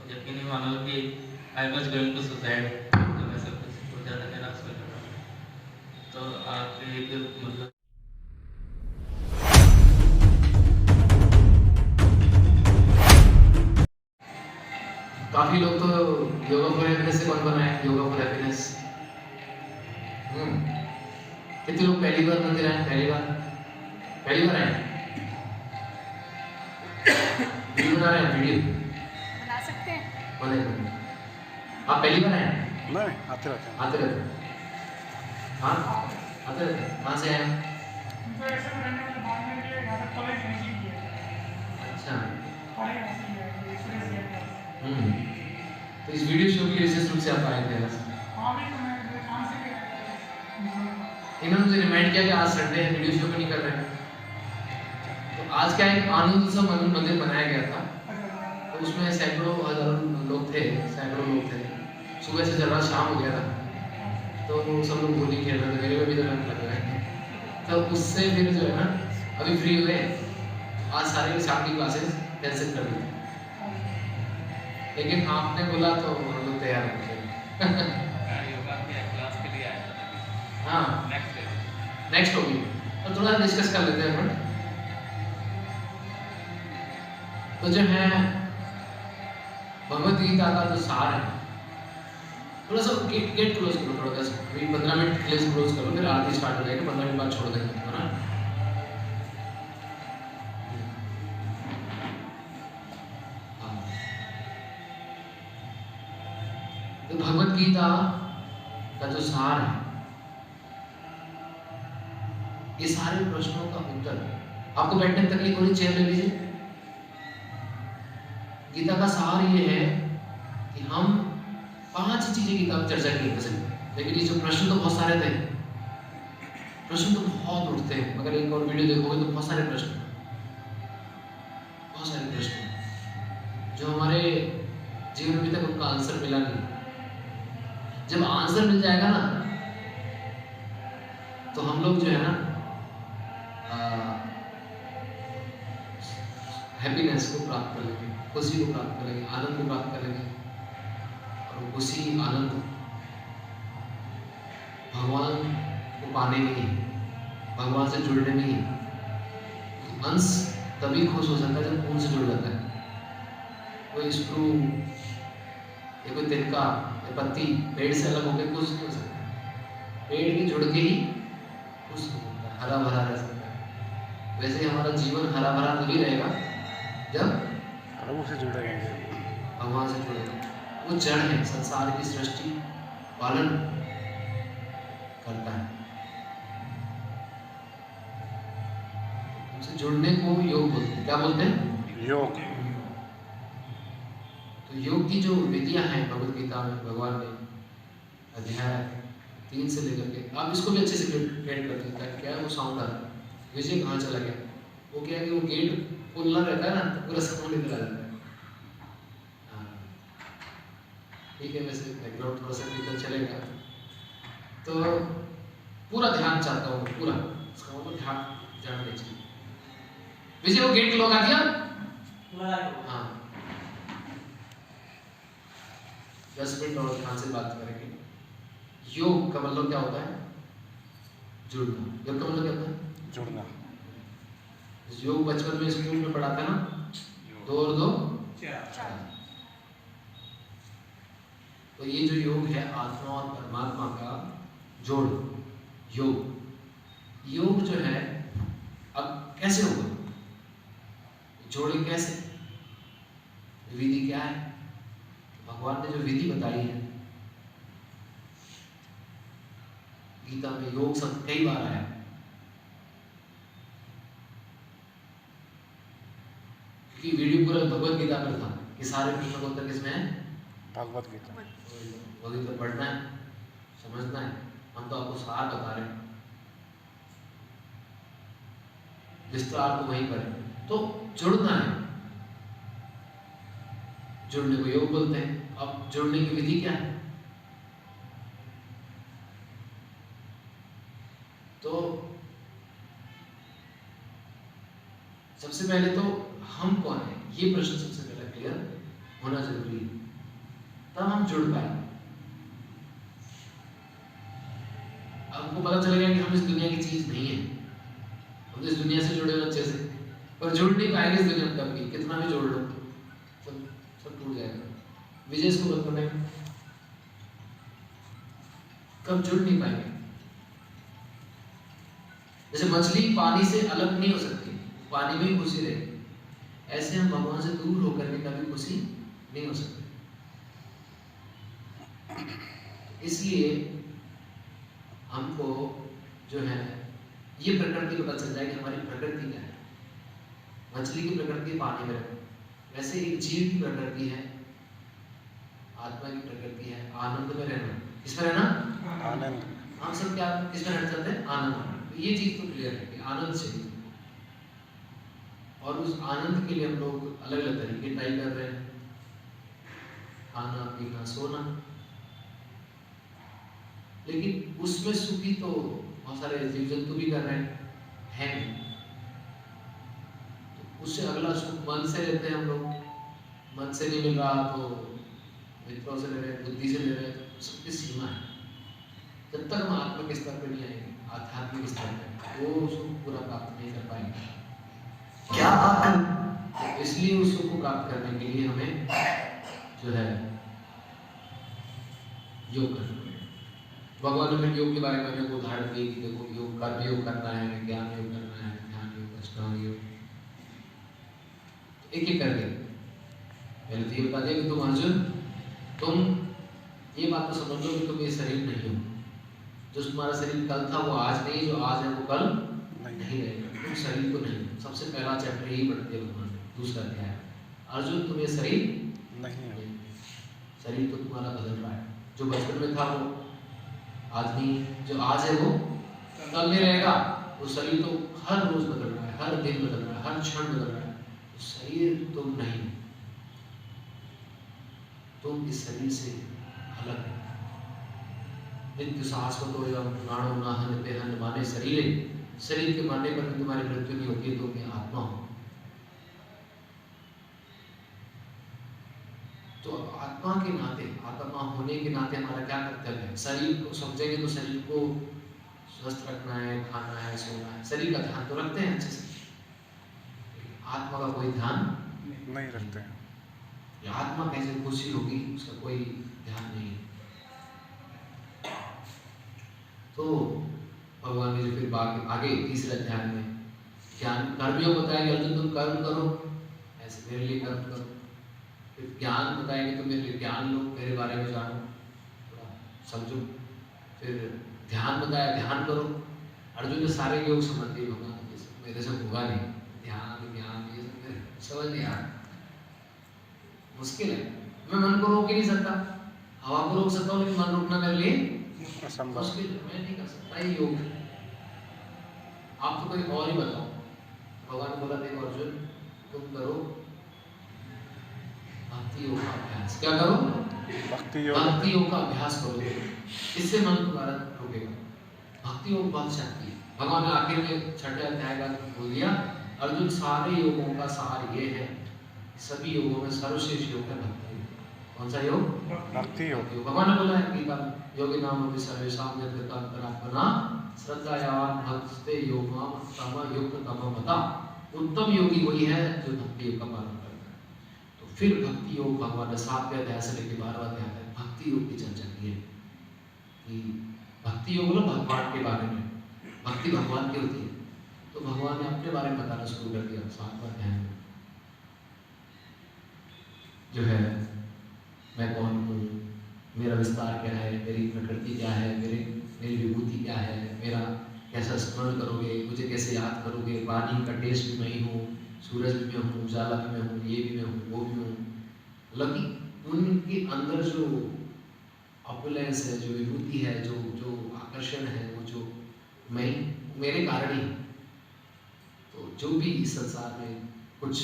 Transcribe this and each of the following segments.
यकीन नहीं मानोगे कि I was going to suicide, तो मैं सब कुछ हो ज़्यादा निराश हो जाता हूँ। तो आप एक मतलब काफी लोग तो योगा फॉर हैप्पीनेस से कौन बना है, योगा फॉर हैप्पीनेस। कितने लोग पहली बार मंदिर आए, पहली बार आए, वीडियो बना रहे हैं, वीडियो बना सकते हैं। बने आप पहली बार आए? नहीं, आते रहते हैं। आते रहते हैं। हाँ आते रहते हैं। कहाँ से आए आप? अच्छा। तो इस वीडियो शो की विशेष रूप से आप आए थे बस। इन्होंने मुझे रिमाइंड किया कि आज संडे है, वीडियो शो क्यों नहीं कर रहे हैं। तो आज क्या एक आनंद उत्सव मंदिर बनाया गया था, तो उसमें सैकड़ों हजारों लोग थे, सुबह से चल रहा, शाम हो गया था, तो सब लोग होली खेल रहे थे, मेरे में भी तो रंग लग रहे हैं। तो उससे फिर जो है ना अभी फ्री हुए, आज सारी शाम की क्लासेस कैंसिल कर दी, लेकिन आपने बोला तो हम लोग तैयार हो गए। योगा के क्लास के लिए आया था। हाँ नेक्स्ट होगी, तो थोड़ा डिस्कस कर लेते हैं अपन। तो जो है भगवत गीता का जो सार है, थोड़ा सा गेट क्लोज करो, थोड़ा सा अभी 15 मिनट के लिए क्लोज करो, फिर आरती स्टार्ट हो जाएगी, 15 मिनट बाद छोड़ देंगे, है ना। तो भगवत गीता का जो सार है, ये सारे प्रश्नों का उत्तर, आपको बैठने में तकलीफ हो रही, चेयर ले लीजिए। गीता का सार ये है कि हम 5 चीजें गीता में चर्चा की वैसे, लेकिन ये जो प्रश्न तो बहुत सारे थे, प्रश्न तो बहुत उठते हैं, अगर एक और वीडियो देखोगे तो बहुत सारे प्रश्न जो हमारे जीवन में तक उनका आंसर मिला नहीं। जब आंसर मिल जाएगा ना, तो हम लोग जो है ना हैप्पीनेस को प्राप्त कर लेंगे, खुशी को प्राप्त करेंगे, आनंद को प्राप्त करेंगे, और खुशी आनंद भगवान को पाने में ही, भगवान से जुड़ने में ही। अंश तभी खुश हो सकता है जब खून से जुड़ जाता है। कोई स्क्रू या कोई तिनका या पत्ती पेड़ से अलग होकर खुश नहीं हो सकता, पेड़ के जुड़ के ही खुश हो सकता है, हरा भरा रह सकता है। वैसे ही हमारा जीवन हरा भरा तभी रहेगा जब प्रभु से जुड़े रहेंगे, भगवान से जुड़ेगा। वो जड़ है, संसार की सृष्टि पालन करता है। उनसे जुड़ने को योग बोलते हैं। क्या बोलते हैं? योग। तो योग की जो विधियां हैं भगवत गीता में, भगवान ने अध्याय 3 से लेकर के, आप इसको भी अच्छे से क्रिएट कर देता है। क्या है वो साउंड आ रहा है, विजय कहाँ चला गया? वो क्या है कि वो गेट खुला रहता है ना, तो पूरा साउंड निकल आ जाता है। ठीक है, वैसे बैकग्राउंड थोड़ा सा कीर्तन चलेगा, तो पूरा ध्यान चाहता हूँ, पूरा इसका मतलब ध्यान दीजिए। विजय वो गेट लगा दिया? हाँ, 10 मिनट और ध्यान से बात करेंगे। योग का मतलब क्या होता है? जुड़ना। योग का मतलब क्या होता है? जुड़ना। योग बचपन में स्कूल में पढ़ाते हैं ना, 2 और 2 4। तो ये जो योग है आत्मा और परमात्मा का जोड़, योग जो है, अब कैसे होगा, जोड़े कैसे, विधि क्या है? भगवान ने जो विधि बताई है गीता में, योग शब्द कई बार आया। क्योंकि वीडियो पूरा भगवत गीता पर था, ये सारे प्रश्नों का उत्तर किसमें है? भगवत गीता। वही तो पढ़ना है, समझना है। हम तो आपको सार बता रहे हैं, विस्तार तो वहीं पर है। तो जुड़ना है, जुड़ने को योग बोलते हैं। अब जुड़ने की विधि क्या है? तो सबसे पहले तो हम कौन है, ये प्रश्न सबसे पहले क्लियर होना जरूरी है, तब हम जुड़ पाएंगे। हमको पता चलेगा कि हम इस दुनिया की चीज नहीं है, हम तो इस दुनिया से जुड़े हुए अच्छे से, पर जुड़ नहीं पाएंगे इस दुनिया में कभी, कितना भी जोड़ लो सब टूट जाएगा। विजय इसको बंद करने में कब जुड़ नहीं पाएंगे। जैसे मछली पानी से अलग नहीं हो सकती, पानी में ही खुशी रहेगी, ऐसे हम भगवान से दूर होकर के कभी खुशी नहीं हो सकते। इसलिए हमको जो है ये प्रकृति पता चल जाए कि हमारी प्रकृति क्या है। मछली की प्रकृति पानी में रहना, वैसे एक जीव की प्रकृति है, आत्मा की प्रकृति है आनंद में रहना। किसमें रहना? आनंद। हम सब क्या किसमें रहना चाहते हैं? आनंद। तो ये चीज तो क्लियर है कि आनंद चाहिए, और उस आनंद के लिए हम लोग अलग अलग तरीके ट्राई कर रहे हैं, खाना पीना सोना, लेकिन उसमें सुखी तो बहुत सारे जीव जंतु भी कर रहे हैं। तो उससे अगला सुख मन से लेते हैं हम लोग, मन से नहीं मिल रहा तो मित्रों से ले रहे हैं, बुद्धि से ले रहे हैं, तो सबकी सीमा है। जब तक हम आत्मा के स्तर पर नहीं आएंगे, आध्यात्मिक स्तर पर, वो सुख पूरा प्राप्त नहीं कर पाएंगे। क्या आप इसलिए उस सुख को प्राप्त करने के लिए हमें जो है योग करना पड़ेगा। भगवान ने योग के बारे में हमें उदाहरण दिए कि देखो योग, कर्म योग करना है, ज्ञान योग करना है, ध्यान योग, अष्टांग योग, एक एक करके पहले तो ये बता दिया कि तुम अर्जुन, तुम ये बात तो समझ लो कि तुम ये शरीर नहीं हो। जो तुम्हारा शरीर कल था वो आज नहीं, जो आज है वो कल नहीं रहेगा। तुम शरीर तो नहीं हो। सबसे पहला चैप्टर यही पढ़ते हैं भगवान ने, दूसरा अध्याय, अर्जुन तुम ये शरीर नहीं हो। शरीर तो तुम्हारा बदल रहा है, जो बचपन में था वो आज नहीं, जो आज है वो कल नहीं रहेगा। वो शरीर तो हर रोज बदल रहा है, हर दिन बदल रहा है, हर क्षण बदल रहा है। तो शरीर तुम नहीं, तुम इस शरीर से अलग है। नित्य शाश्वतो एवं प्राणो न हन्यते हन्य माने शरीरे, शरीर के मारने पर भी तुम्हारी मृत्यु नहीं होती, तुम ये आत्मा हो। तो आत्मा के नाते, आत्मा होने के नाते हमारा क्या कर्तव्य है? शरीर को समझेंगे तो शरीर को स्वस्थ रखना है, खाना है, सोना है, शरीर का ध्यान तो रखते हैं अच्छे से, आत्मा का कोई ध्यान नहीं रखते हैं। आत्मा कैसे खुशी होगी उसका कोई ध्यान नहीं। तो भगवान ने जो फिर आगे तीसरे अध्याय में ज्ञान कर्मियों बताया कि अर्जुन तुम कर्म करो, ऐसे मेरे लिए कर्म करो। फिर ज्ञान बताया कि तुम मेरे लिए ज्ञान लो, मेरे बारे में जानो, थोड़ा समझो। फिर ध्यान बताया, ध्यान करो। अर्जुन ने सारे योग समझ दिए, भगवान ये सब मेरे से होगा नहीं, ध्यान ज्ञान ये सब मेरे समझ नहीं आ रहा, मुश्किल है। मैं मन को रोक ही नहीं सकता, हवा को रोक सकता हूँ लेकिन मन रोकना मेरे लिए असंभव। मुश्किल है, मैं नहीं कर सकता। ये योग आप तो कोई और ही बताओ। भगवान ने बोला देखो अर्जुन तुम करो भक्ति योग का अभ्यास। क्या करो? भक्ति योग। भक्ति योग का अभ्यास करो, इससे मन तुम्हारा रुकेगा। भक्ति योग बहुत शक्ति है। भगवान ने आखिर में छठे अध्याय का बोल दिया, अर्जुन सारे योगों का सार ये है, सभी योगों में सर्वश्रेष्ठ योग है भक्ति योग। कौन सा योग? भक्ति योग। भगवान ने बोला है गीता में, योगी नाम अपि सर्वेषां यदृतांतरात्मना श्रद्धायावान भक्ते योगमाम तम युक्त तम मता। उत्तम योगी वही है जो भक्ति योग का पालन करता है। तो फिर भक्ति योग भगवान ने 7वें अध्याय से लेकर 12वें अध्याय तक भक्ति योग की चर्चा की है कि भक्ति योग मतलब भगवान के बारे में, भक्ति भगवान की होती है। तो भगवान ने अपने बारे में बताना शुरू कर दिया 7वें अध्याय में, जो है मैं कौन हूँ, मेरा विस्तार क्या है, मेरी प्रकृति क्या है, मेरी विभूति क्या है, मेरा कैसा स्मरण करोगे, मुझे कैसे याद करोगे। पानी का टेस्ट भी मैं ही हूँ, सूरज भी मैं हूँ, उजाला भी मैं हूँ, ये भी मैं हूँ, वो भी मैं हूँ। लेकिन उनके अंदर जो ऑपुलेंस है, जो विभूति है, जो आकर्षण है, वो जो मैं मेरे कारण ही। तो जो भी इस संसार में कुछ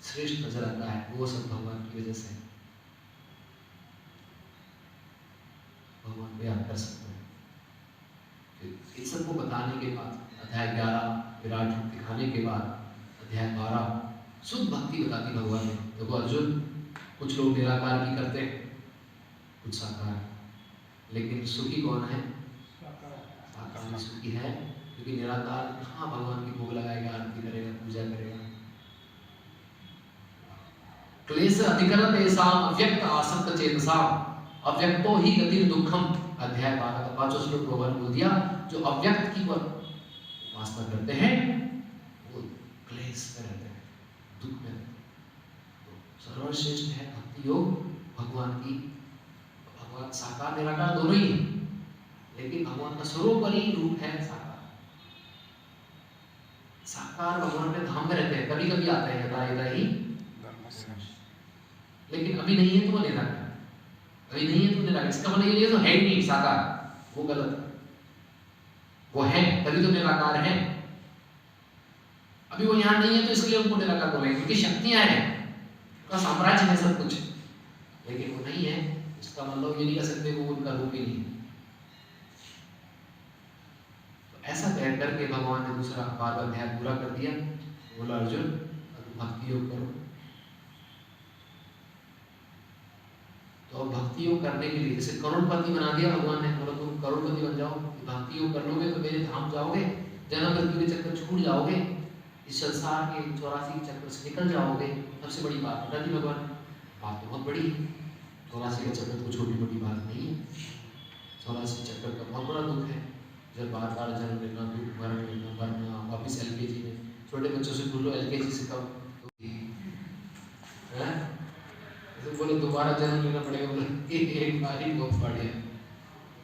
श्रेष्ठ नजर आता है वो सब भगवान की वजह से भगवान को याद कर सकते हैं। फिर इस सबको बताने के बाद अध्याय 11 विराट रूप दिखाने के बाद अध्याय 12 शुद्ध भक्ति बताती भगवान ने। देखो अर्जुन कुछ लोग निराकार की करते हैं, कुछ साकार। लेकिन सुखी कौन है? साकार सुखी है, क्योंकि निराकार कहाँ भगवान की भोग लगाएगा, आरती करेगा, पूजा करेगा। क्लेश अधिकरण तेषाम अव्यक्त आसक्त चेतसाम अव्यक्तो ही गति दुखम। अध्याय 12 का 5वां श्लोक भगवान बोल दिया, जो अव्यक्त की उपासना करते हैं वो क्लेश में रहते हैं, दुख में रहते हैं। तो सर्वश्रेष्ठ है भक्ति योग भगवान की। भगवान साकार निराकार दोनों ही है, लेकिन भगवान का सर्वोपरि रूप है साकार। साकार भगवान के धाम में रहते हैं, कभी कभी आते हैं यदा यदा ही, धर्म से लेकिन अभी नहीं है तो वो निराकार, अभी नहीं है तो निराकार। इसका मतलब ये तो है ही नहीं साकार, वो गलत है। वो है तभी तो निराकार है। अभी वो यहाँ नहीं है तो इसलिए उनको निराकार बोलेंगे, क्योंकि शक्तियां हैं, उनका साम्राज्य है सब कुछ, लेकिन वो नहीं है। इसका मतलब ये नहीं कह सकते वो उनका रूप ही नहीं है। तो ऐसा कह करके भगवान ने दूसरा 12वां अध्याय पूरा कर दिया। बोला अर्जुन अब भक्ति योग करो। तो अब भक्ति योग करने के लिए जैसे करोड़पति बना दिया भगवान ने, बोला तुम करोड़पति बन जाओ, भक्ति योग कर लोगे तो मेरे धाम जाओगे, जन्म मृत्यु के चक्कर छूट जाओगे, इस संसार के 84 चक्कर से निकल जाओगे। सबसे बड़ी बात बता दी भगवान। बात तो बहुत बड़ी है, 84 का चक्कर तो छोटी मोटी बात नहीं है। 84 चक्कर का बहुत बड़ा दुख है, जब बार बार जन्म लेना, दुख मरण लेना, मरना, वापिस LKG में। छोटे बच्चों से बोलो LKG से कब तो बोले दोबारा जन्म लेना पड़ेगा, बोले एक बार ही बहुत बढ़िया है,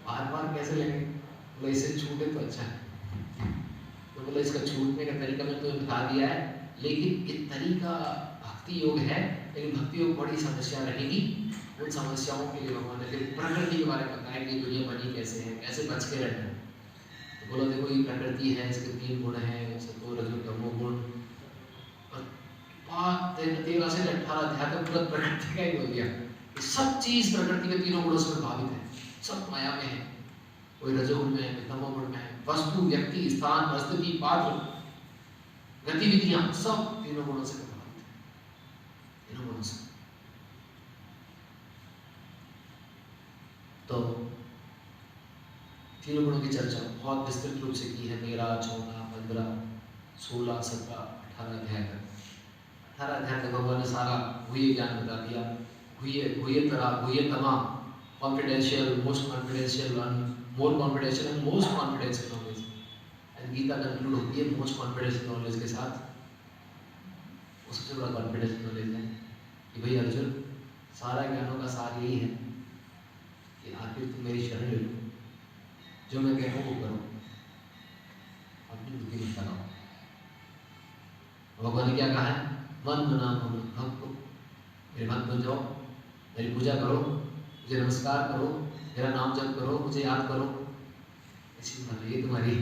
बार बार कैसे लेंगे? बोले इसे छूटे तो अच्छा है। तो बोले इसका छूटने का तरीका मैं तो बता दिया है, लेकिन ये तरीका भक्ति योग है, लेकिन भक्ति योग बड़ी समस्या रहेगी। उन समस्याओं के लिए भगवान ने फिर प्रकृति के बारे में बताया कि दुनिया बनी कैसे है, कैसे बच के रहना है। तो बोला देखो ये प्रकृति है, इसके 3 गुण हैं, सत्व रजो तमो गुण। 13 से 18 अध्याय तक पूरा प्रकृति का ही बोल दिया। सब चीज प्रकृति के 3 गुणों से प्रभावित है, सब माया में है। कोई रजोगुण में है, तमोगुण में है। वस्तु, व्यक्ति, स्थान, स्थिति, पात्र, गतिविधियां सब 3 गुणों से प्रभावित है, 3 गुणों से। तो 3 गुणों की चर्चा बहुत विस्तृत रूप से की है। 13, 14, 15, 16, 17, 18 अध्याय तक। 18 अध्याय तक भगवान ने सारा गुह्य ज्ञान बता दिया। गुह्यतमा, confidential, most confidential, more confidential and most confidential knowledge. And Gita conclude होती है मोस्ट कॉन्फिडेंशियल नॉलेज के साथ। वो सबसे बड़ा कॉन्फिडेंशियल नॉलेज है कि भाई अर्जुन, सारा ज्ञानों का सार यही है कि आखिर तुम मेरी शरण ले लो, जो मैं कह रहा हूँ वो करो, अपनी बुद्धि मत लगाओ। भगवान ने क्या कहा है? मन मना मन भक्त, मेरे भक्त बन जाओ, मेरी पूजा करो, मुझे नमस्कार करो, मेरा नाम जप करो, मुझे याद करो। ऐसी बात ये तुम्हारी।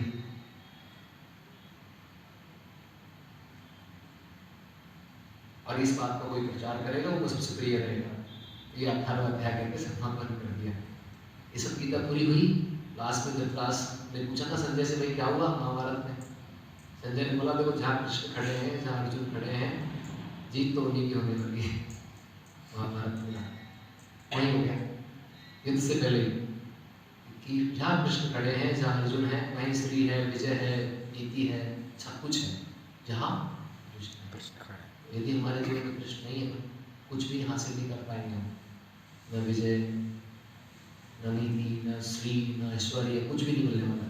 और इस बात का कोई प्रचार करेगा वो सबसे प्रिय रहेगा। ये 18वां अध्याय करके समापन कर दिया। ये सब गीता पूरी हुई। लास्ट में धृतराष्ट्र ने पूछा था संजय से, भाई क्या हुआ महाभारत में? संजय ने बोला देखो जहाँ कृष्ण खड़े हैं, जहाँ अर्जुन खड़े हैं, जीत तो उन्हीं की होने लगी है। महाभारत में वही हो गया युद्ध से पहले कि जहाँ कृष्ण खड़े हैं, जहाँ अर्जुन है, वहीं श्री है, विजय है, नीति है, सब कुछ है। जहाँ कृष्ण खड़े, यदि हमारे जीवन में कृष्ण नहीं है तो कुछ भी हासिल नहीं कर पाएंगे हम। न विजय, न नीति, न श्री, न ऐश्वर्य, कुछ भी नहीं मिलने वाला।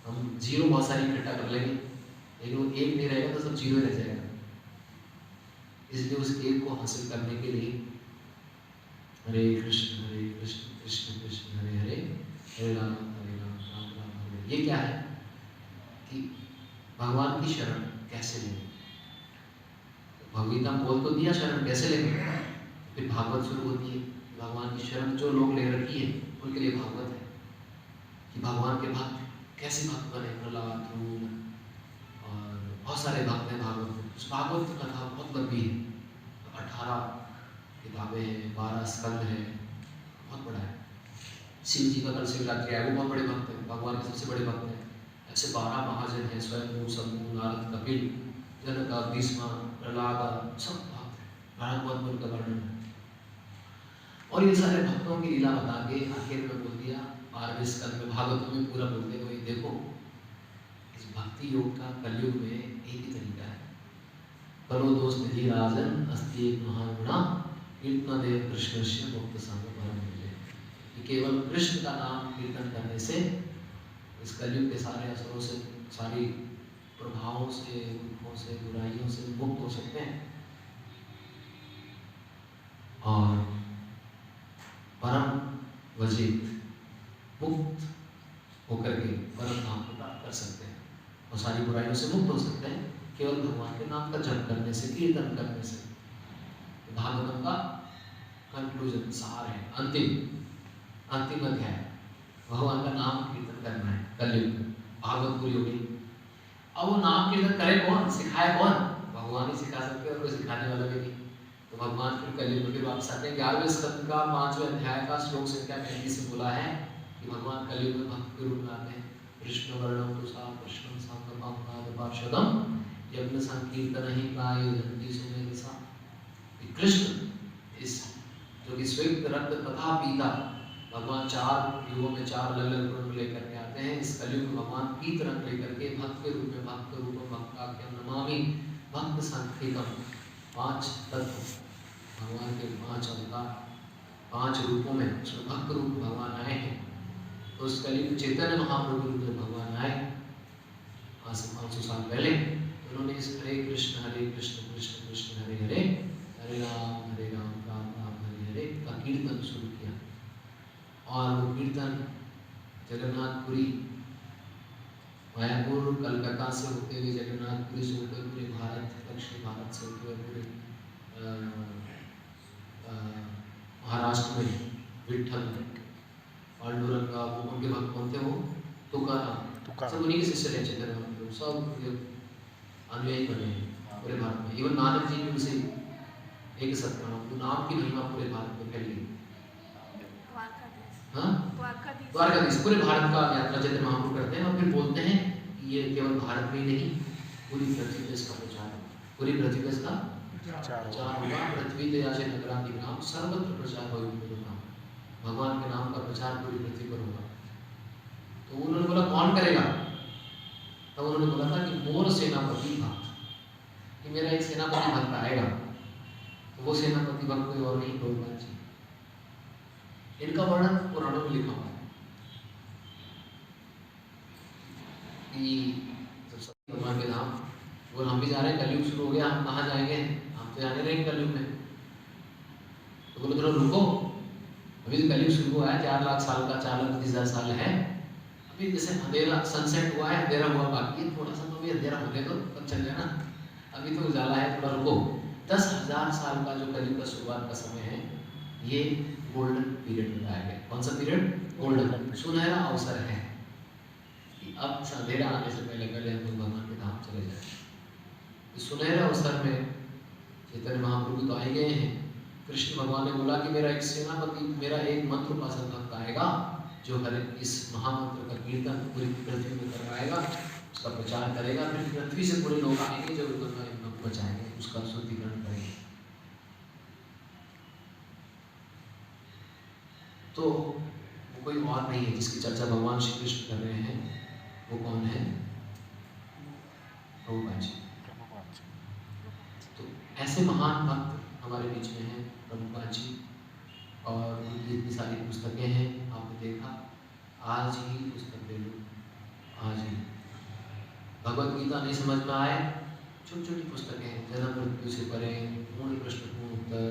हम जीरो बहुत सारी इकट्ठा कर लेंगे, लेकिन वो एक नहीं रहेगा तो सब जीरो रह जाएगा। इसलिए उस एक को हासिल करने के लिए हरे कृष्ण कृष्ण कृष्ण हरे हरे, हरे राम राम राम हरे। ये क्या है कि भगवान की शरण कैसे लेंगे? भगवद्गीता बोल तो दिया शरण कैसे लेंगे, फिर भागवत शुरू होती है। भगवान की शरण जो लोग ले रखी है उनके लिए भागवत है कि भगवान के भक्त कैसे भक्त बने। प्रहलाद, ध्रुव और बहुत सारे भक्त हैं भागवत में। उस भागवत की कथा बहुत लंबी है, 18 किताबें हैं, 12 स्कंद हैं, बहुत बड़ा है। शिव जी का कल शिवरात्रि है, वो बहुत बड़े भक्त हैं, भगवान के सबसे बड़े भक्त हैं। ऐसे 12 महाजन हैं, स्वयं शंभु, नारद, कपिल, जनक, भीष्म, प्रहलाद, सब भक्त हैं, भागवत का वर्णन है। और ये सारे भक्तों की लीला बता के आखिर में बोल दिया 12वें स्कंद में भागवत में पूरा बोलते हुए, देखो इस भक्ति योग का कलयुग में एक ही तरीका है, करो दोष निधि राजन अस्ति एक महान गुणा कीर्तन देव कृष्ण से मुक्त संग परम मिले। कि केवल कृष्ण का नाम कीर्तन करने से इस कलयुग के सारे असरों से, सारी प्रभावों से, दुखों से, बुराइयों से मुक्त हो सकते हैं और परम वजित मुक्त होकर के परम धाम को प्राप्त कर सकते हैं और सारी बुराइयों से मुक्त हो सकते हैं केवल भगवान के नाम का जप करने से, कीर्तन करने से। भागवतम का कंक्लूजन, सार है, अंतिम अध्याय, भगवान का नाम कीर्तन करना है कलयुग में। भागवत पूरी हो गई। अब वो नाम कीर्तन करे कौन, सिखाए कौन? भगवान ही सिखा सकते हैं और कोई सिखाने वाला भी नहीं। तो भगवान फिर कलयुग में फिर वापस आते हैं। 11वें स्कंद का 5वें अध्याय का श्लोक संख्या 35 से बोला है कि भगवान कलयुग में भक्त के रूप में आते हैं। कृष्ण वर्णम तुषा कृष्णं संगमं पार्षदम यज्ञ संकीर्तन ही प्रायुधन्ति सुमेधसा। कृष्ण इस जो कि श्वेत रक्त तथा पीता, भगवान 4 युगों में 4 अलग-अलग रूप लेकर के आते हैं। इस कलयुग में भगवान पीत रंग लेकर के भक्त के रूप में, भक्त रूपम भक्ताख्यम नमामि भक्त संकीर्तन, 5 तत्व भगवान के 5 अवतार, 5 रूपों में उसमें भक्त रूप भगवान आए हैं। तो उस कलयुग चैतन्य महाप्रभु रूप में भगवान आए आज से 500 साल पहले। उन्होंने इस हरे कृष्ण कृष्ण कृष्ण हरे हरे, हरे राम राम राम हरे हरे का कीर्तन शुरू किया। और वो कीर्तन जगन्नाथपुरी, मायापुर, कलकत्ता से होते हुए जगन्नाथपुरी से होते हुए पूरे भारत, दक्षिण भारत से होते हुए पूरे महाराष्ट्र में विठ्ठल, पांडुरंगा, वो उनके भक्त कौन थे? वो तुकाराम, सब उन्हीं के शिष्य रहे चैतन्य महाप्रभु, सब अनुयायी बने हैं पूरे भारत में। इवन नानक जी भी उनसे एक सत्प्रणाम, तो नाम की महिमा पूरे भारत में फैल गई। हाँ, द्वारकाधीश पूरे भारत का यात्रा चैतन्य महाप्रभु करते हैं और फिर बोलते हैं कि ये केवल भारत में ही नहीं, पूरी पृथ्वी पे इसका प्रचार है, पूरी पृथ्वी पे इसका प्रचार होगा। पृथ्वी दयाचे नगरादि ग्राम सर्वत्र प्रचार होगा, भगवान के नाम का प्रचार पूरी पृथ्वी पर होगा। तो उन्होंने बोला कौन करेगा? तब उन्होंने बोला था कि मोर सेनापति भक्त, कि मेरा एक सेनापति भक्त आएगा। तो वो सेनापति भक्त कोई और नहीं, प्रभुपाद जी। इनका वर्णन पुराणों में लिखा हुआ है कि जब भगवान के धाम, वो हम भी जा रहे हैं, कलयुग शुरू हो गया, हम कहाँ जाएंगे? हम तो जाने रहेंगे कलयुग में। तो बोले थोड़ा रुको, अभी तो कलयुग शुरू हुआ है, 4 लाख साल का, 4,30,000 साल है। अभी जैसे अंधेरा सनसेट हुआ है, अंधेरा हुआ बाकी है, थोड़ा सा तो भी अंधेरा होने दो, तब चल जाना, अभी तो उजाला है, थोड़ा रुको। 10,000 साल का जो कलयुग का शुरुआत का समय है, ये गोल्डन पीरियड बताया गया। कौन सा पीरियड? गोल्डन, सुनहरा अवसर है कि अब अंधेरा आने से पहले पहले हम लोग भगवान के धाम चले जाए। इस सुनहरे अवसर में चैतन्य महाप्रभु तो आए गए हैं। कृष्ण भगवान ने बोला कि मेरा एक सेनापति, मेरा एक मंत्र उपासक भक्त आएगा जो हर इस महामंत्र का कीर्तन पूरी पृथ्वी में करवाएगा, उसका प्रचार करेगा। फिर पृथ्वी से पूरे लोग आएंगे जो बचाएंगे, उसका शुद्धिकरण करेंगे। तो वो कोई और नहीं है जिसकी चर्चा भगवान श्री कृष्ण कर रहे हैं। वो कौन है? प्रभुपाद जी। तो ऐसे महान भक्त हमारे बीच में हैं प्रभुपाद जी, और उनकी इतनी सारी पुस्तकें हैं, आपने देखा। आज ही पुस्तक ले लो, आज ही। भगवत गीता नहीं समझ में आए, छोटी छोटी पुस्तकें हैं, जन्म मृत्यु से परे, मूल प्रश्न पूर्ण उत्तर,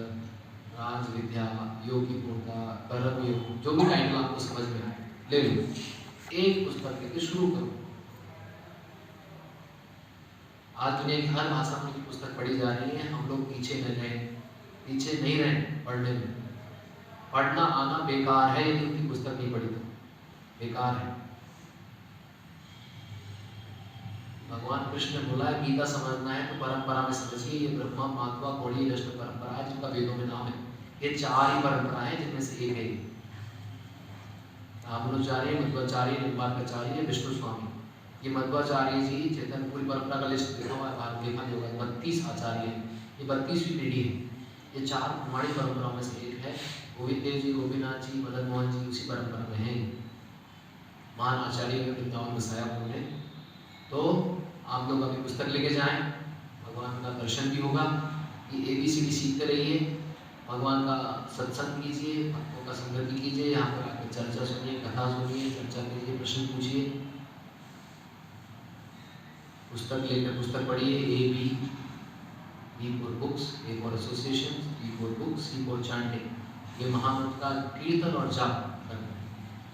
राज विद्या, योग की पूर्णता, कर्म योग, जो भी टाइटल आपको समझ में आए ले लो, एक पुस्तक लेके शुरू करो। आज दुनिया की हर भाषा में पुस्तक पढ़ी जा रही है, हम लोग पीछे नहीं रहे पढ़ने में। पढ़ना आना बेकार है, यदि उनकी पुस्तक नहीं पढ़ी तो बेकार है। भगवान कृष्ण ने बोला है गीता समझना है तो परंपरा में समझिए। ये ब्रह्मा माध्वा गौड़ी वैष्णव परंपरा है जिनका वेदों में नाम है। ये 4 ही परंपरा है जिनमें से एक है रामानुजाचार्य, मध्वाचार्य, निम्बार्काचार्य, विष्णु स्वामी। ये मध्वाचार्य जी चैतन्य पूरी परंपरा का लिस्ट देखा हुआ है, भारत देखा नहीं होगा। 32 आचार्य, ये 32वीं पीढ़ी है। ये 4 हमारी परंपराओं में से एक है। गोविंद देव जी, गोपीनाथ जी, मदन मोहन जी उसी परंपरा में हैं। महान आचार्य के वृंदावन बसाया उन्होंने। तो आप लोग अभी पुस्तक लेके जाएं, भगवान का दर्शन भी होगा। ये ABCD सीखते रहिए, भगवान का सत्संग कीजिए, भक्तों का संगति कीजिए, यहाँ पर आकर चर्चा सुनिए, कथा सुनिए, चर्चा कीजिए, प्रश्न पूछिए, पुस्तक लेकर पुस्तक पढ़िए। B for books, A for associations, B for books, C for chanting। ये महामंत्र का कीर्तन और जाप करना है।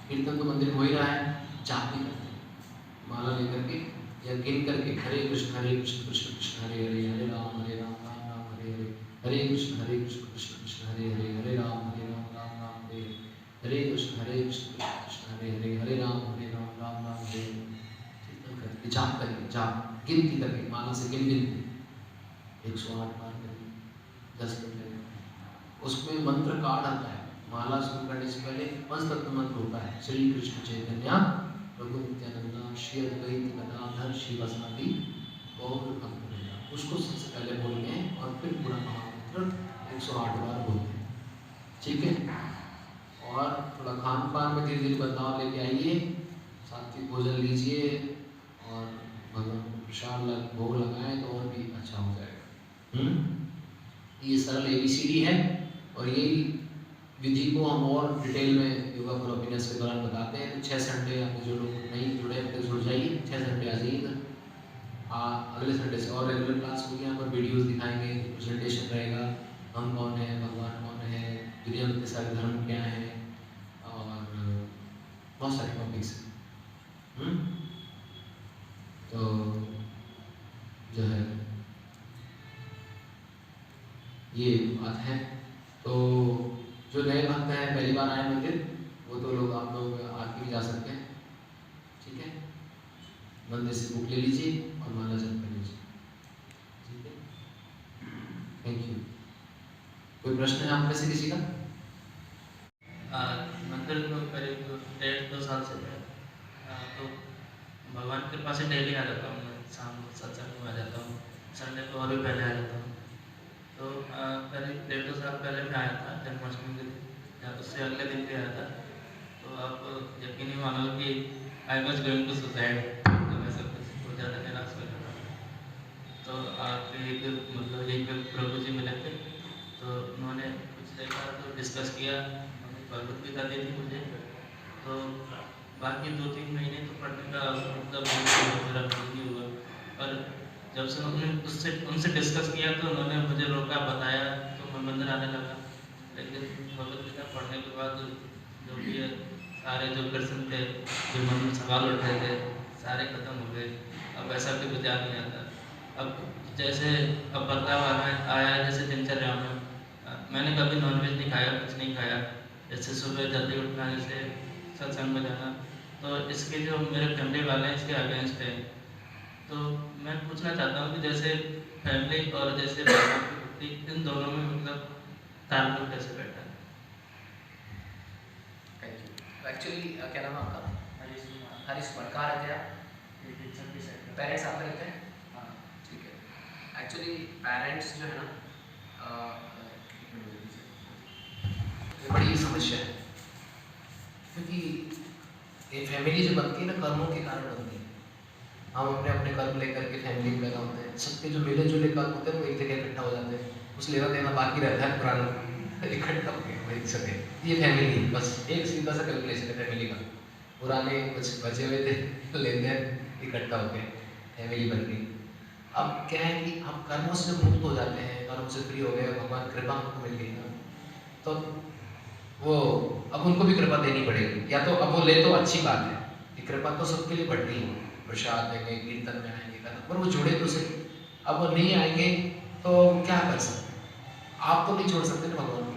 कीर्तन तो मंदिर में हो ही रहा है, जाप भी करते हैं माला लेकर के या गिन करके, हरे कृष्ण कृष्ण कृष्ण हरे हरे, हरे राम राम राम हरे हरे, हरे कृष्ण कृष्ण कृष्ण हरे हरे, हरे राम राम राम हरे हरे, हरे कृष्ण कृष्ण हरे हरे, हरे राम राम हरे हरे। कीर्तन करके जाप करिए, जाप गिनती करके, माला से गिन गिन 108 बार करिए, 10 दिन करिए। उसमें मंत्र कार्ड आता है, माला शुरू करने से पहले पंचतत्व मंत्र होता है, श्री कृष्ण चैतन्य प्रभु नित्यानंद श्री अद्वैत गदाधर शिवासादि गौर भक्तवृंदा, उसको सबसे पहले बोलते हैं और फिर पूरा महामंत्र 108 बार बोलते हैं। ठीक है। और थोड़ा खान पान में धीरे धीरे बदलाव लेके आइए, सात्विक भोजन लीजिए और भगवान को प्रसाद भोग लगाएं तो और भी अच्छा हो जाएगा। ये सरल ABCD है और यही विधि को हम और डिटेल में योगा फॉर हैप्पीनेस के दौरान बताते हैं। तो 6 संडे आप जो लोग नहीं जुड़े हैं जुड़ जाइए, 6 संडे आ जाइएगा। अगले संडे से और रेगुलर क्लास होगी, यहाँ पर वीडियोस दिखाएंगे, प्रेजेंटेशन रहेगा, हम कौन है, भगवान कौन है, दुनिया में सारे धर्म क्या है और बहुत सारे टॉपिक्स हैं। तो जो है ये बात है। तो जो नए भक्त हैं, पहली बार आए मंदिर, वो तो लोग आप लोग आके भी जा सकते हैं। ठीक है, मंदिर से बुक ले लीजिए और माला जप कर लीजिए। ठीक है, थैंक यू। कोई प्रश्न है आप में से किसी का? मंदिर को करीब 1.5-2 साल से मैं तो भगवान के पास ही डेली आ जाता हूँ। मैं शाम को सत्संग में आ जाता हूँ, संडे को और भी पहले आ जाता हूँ। तो करीब 1.5-2 साल पहले मैं आया था जन्माष्टमी के दिन, या उससे अगले दिन भी आया था। तो आप यकीन नहीं मानोगे कि I was going to suicide, तो मैं सब कुछ बहुत ज़्यादा निराश हो रहा था। तो आप एक प्रभु जी मिले थे, तो उन्होंने कुछ देखा तो डिस्कस किया, भगवत गीता दी थी मुझे। तो बाकी 2-3 महीने तो पढ़ने का मतलब मेरा बंद नहीं हुआ, और जब से उनसे डिस्कस किया तो उन्होंने मुझे रोका, बताया, तो मैं मंदिर आने लगा। लेकिन भगवत गीता पढ़ने के बाद जो भी है, सारे जो प्रश्न थे, जो मन में सवाल उठ रहे थे, सारे खत्म हो गए। अब ऐसा भी विचार नहीं आता। अब जैसे अब बदलाव आया है, जैसे दिनचर्या में मैंने कभी नॉनवेज नहीं खाया, कुछ नहीं खाया। जैसे सुबह जल्दी उठना, जैसे सत्संग में जाना, तो इसके जो मेरे फैमिली वाले हैं इसके अगेंस्ट है। तो मैं पूछना चाहता हूँ कि जैसे फैमिली और जैसे भगवान की भक्ति, इन दोनों में मतलब तालमेल कैसे बैठा है? Thank you. एक्चुअली क्या नाम है आपका? हरीश कुमार। कहाँ रहते हैं आप? पेरेंट्स आपके रहते हैं? हाँ, ठीक है। एक्चुअली पेरेंट्स जो है ना, ये बड़ी समस्या है, क्योंकि ये फैमिली जो बनती है ना, कर्मों के कारण बनती है। हम अपने अपने कर्म लेकर के फैमिली में पैदा होते हैं, सबके जो मिले जुले कर्म होते हैं वो एक जगह इकट्ठा हो जाते हैं, उस लेना देना बाकी रहता है पुराना इकट्ठा हो गया एक जगह। ये फैमिली, बस एक सीधा सा कैलकुलेशन है फैमिली का। पुराने कुछ बचे हुए थे लेन देन इकट्ठा हो गए, फैमिली बन गई। अब क्या है कि हम कर्मों से मुक्त हो जाते हैं, कर्म से फ्री हो गए, भगवान कृपा हमको मिल गई ना, तो वो अब उनको भी कृपा देनी पड़ेगी। या तो अब वो ले तो अच्छी बात है कि कृपा तो सबके लिए बढ़ रही है, प्रसाद देंगे, कीर्तन में आएंगे, पर वो जुड़े तो सही। अब वो नहीं आएंगे तो क्या कर सकते हैं? आप तो नहीं छोड़ सकते ना भगवान को।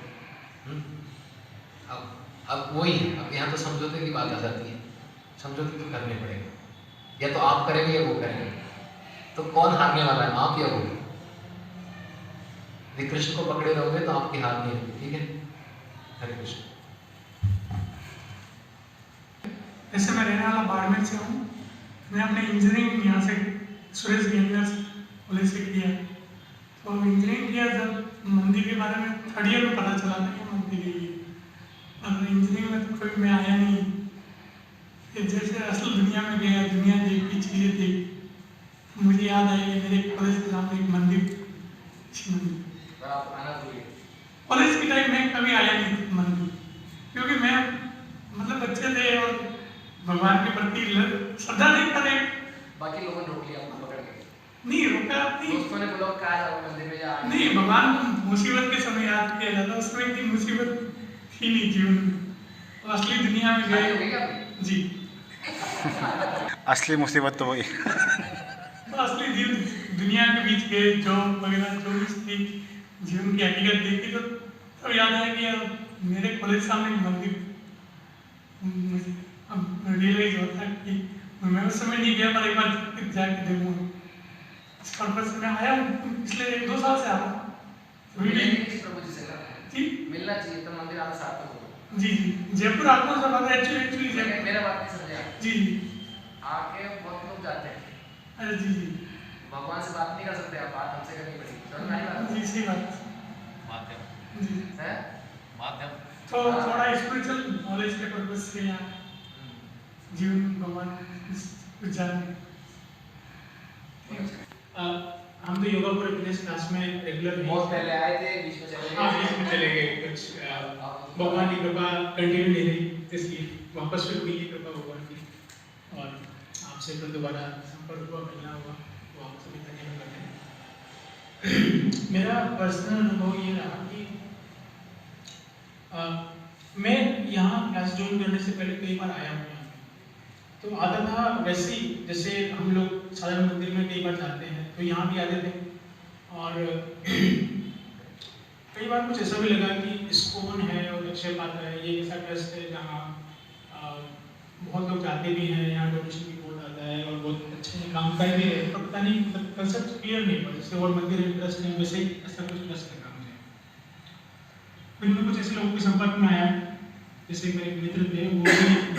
अब वही है, अब यहाँ तो समझौते की बात आ जाती है। समझौते तो करने पड़ेगा, या तो आप करेंगे या वो करेंगे। तो कौन हारने वाला है, आप या वो? यदि कृष्ण को पकड़े रहोगे तो आपकी हार नहीं होगी। ठीक है, हरे कृष्ण। वैसे मैं रहने वाला बाड़मेर से हूँ। मैं अपने इंजीनियरिंग यहाँ से सुरेश गेंदर कॉलेज से किया। तो इंजीनियरिंग किया जब मंदिर के बारे में थर्ड ईयर में पता चला था कि मंदिर है ये। और इंजीनियरिंग में तो कभी मैं आया नहीं। फिर जैसे असल दुनिया में गया, दुनिया देखी, चीज़ें देखी, मुझे याद आया कि मेरे कॉलेज के सामने एक मंदिर, शिव मंदिर। पर आप आना भूलिए। कॉलेज के टाइम में कभी आया नहीं था मंदिर, क्योंकि मैं मतलब बच्चे थे और भगवान के प्रति श्रद्धा नहीं करे। बाकी लोगों ने रोक लिया आपको पकड़ के। नहीं रोका नहीं, दोस्तों ने बोला कहा जाओ मंदिर में या नहीं भगवान को मुसीबत के समय याद किया जाता है, उसमें इतनी मुसीबत थी नहीं जीवन में। तो असली दुनिया में शादी हो गए गई क्या आपकी? जी, असली मुसीबत तो वही। तो असली दुनिया के बीच गए, जॉब वगैरह जो भी थी, जीवन की हकीकत देखी, तो तब याद आया कि यार मेरे कॉलेज सामने एक मंदिर। मुझे अब रियलाइज होता है कि मैं उस समय नहीं गया, पर एक बार जाके देखूंगा। इस पर्पज से मैं आया हूँ, पिछले 1-2 साल से आ रहा हूँ। मिलने की किसी प्रभु जी से ना जी मिलना चाहिए तो मंदिर आना सार्थक होगा। जी जी, जयपुर आपको सब आता है एक्चुअली लेकिन मेरा बात नहीं समझे आप। जी जी, आके बहुत लोग जाते हैं, अरे जी जी भगवान से बात नहीं कर सकते आप, बात हमसे करनी पड़ेगी। समझ में आई बात? जी, सही बात माध्यम जी। है माध्यम तो थोड़ा स्पिरिचुअल नॉलेज के पर्पज से यहाँ जीवन भगवान कुछ जानने। हम तो योगा पूरे फिटनेस क्लास में रेगुलर बहुत पहले आए थे, बीच में चले हाँ गए। बीच में चले गए, कुछ भगवान की कृपा कंटिन्यू नहीं रही, इसलिए वापस फिर हुई कृपा भगवान की, और आपसे फिर दोबारा संपर्क हुआ, मिलना हुआ, तो आपसे भी धन्यवाद करते हैं। मेरा पर्सनल अनुभव ये रहा कि मैं यहाँ क्लास ज्वाइन करने से पहले कई बार आया हूँ यहाँ पे। तो आता था वैसे ही जैसे हम लोग साधारण मंदिर में कई बार जाते हैं, तो यहाँ भी आते थे। और कई बार कुछ ऐसा भी लगा कि इस्कॉन है और अक्षय पात्र है, ये ऐसा ट्रस्ट है जहाँ बहुत लोग जाते भी हैं, यहाँ डोनेशन भी बहुत आता है और बहुत अच्छे काम कर भी रहे हैं। तो पता नहीं मतलब कंसेप्ट क्लियर नहीं पड़ा, जैसे और मंदिर इंटरेस्ट है वैसे ही ऐसा कुछ ट्रस्ट लगा मुझे। फिर मैं कुछ ऐसे लोगों के संपर्क में आया, जैसे मेरे मित्र थे वो भी